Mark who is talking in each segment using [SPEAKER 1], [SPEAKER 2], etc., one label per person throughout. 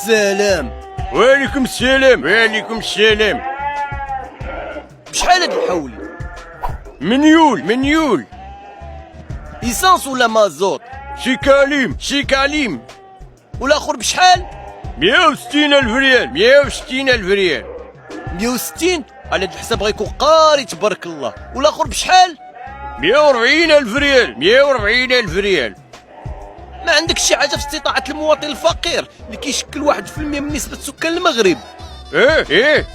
[SPEAKER 1] السلام.
[SPEAKER 2] وعليكم السلام. وعليكم السلام.
[SPEAKER 1] بشحال هاد الحولي؟
[SPEAKER 2] منيول
[SPEAKER 1] ايسانس ولا مازوت؟
[SPEAKER 2] شيكاليم.
[SPEAKER 1] والاخر بشحال؟
[SPEAKER 2] 160,000 ريال. 160,000 ريال.
[SPEAKER 1] 160؟ على هاد الحساب غيكون قاري تبارك الله. والاخر بشحال؟
[SPEAKER 2] 140,000 ريال. 140,000 ريال.
[SPEAKER 1] ما عندك شي حاجه في استطاعه المواطن الفقير اللي كيشكل 1% من نسبه سكان المغرب؟
[SPEAKER 2] ايه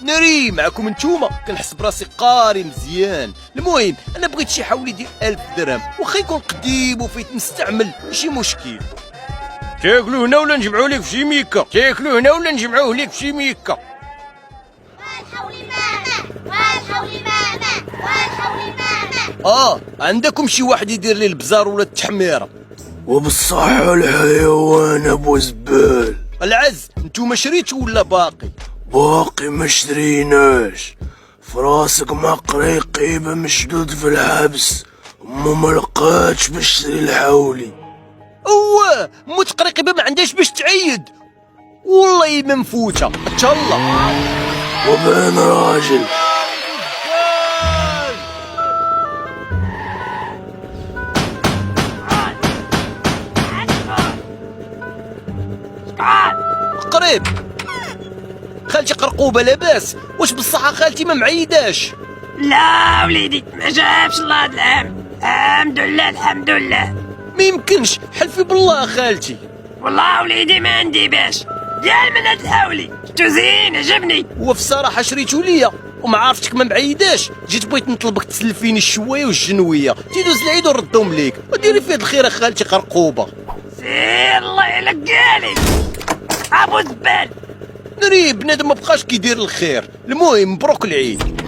[SPEAKER 1] ناري معاكم نتوما، كنحس براسي قاري مزيان. المهم انا بغيت شي حولي ديال 1000 درهم، واخا يكون قديم وفيه مستعمل ماشي مشكل.
[SPEAKER 2] تاكلو هنا ولا نجمعو لك في شي ميكا؟ تاكلو هنا ولا نجمعوه لك في شي ميكا؟
[SPEAKER 1] عندكم شي واحد يدير لي البزار ولا التحميره؟
[SPEAKER 3] وبالصحة الحيوان ابو زبال.
[SPEAKER 1] العز نتوما شريتو ولا باقي؟
[SPEAKER 3] باقي ما شريناش. فراسك مقريقي مشدود في الحبس وما لقاتش باش تشري الحولي.
[SPEAKER 1] اوه مو تقريبا ما عندهاش باش تعيد. والله ما مفوته تهلا.
[SPEAKER 3] وبان راجل.
[SPEAKER 1] قريب خالتي قرقوبه لاباس؟ واش بصحه خالتي ما معيداش؟
[SPEAKER 4] لا وليدي ما جابش الله هاد العام. الحمد لله.
[SPEAKER 1] ما يمكنش، حلفي بالله خالتي.
[SPEAKER 4] والله وليدي ما عندي باش ديال من هاد الحولي. شتو زين عجبني.
[SPEAKER 1] هو في الصراحه شريتو ليا وما عرفتك ما معيداش، جيت بغيت نطلبك تسلفيني الشوايه والجنويه، تيدوز العيد وردهم ليك. وديري فيه الخير خالتي قرقوبه.
[SPEAKER 4] سير الله يلقالي ابو زبال.
[SPEAKER 1] ناري بنادم ما بقاش كيدير الخير. المهم مبروك العيد.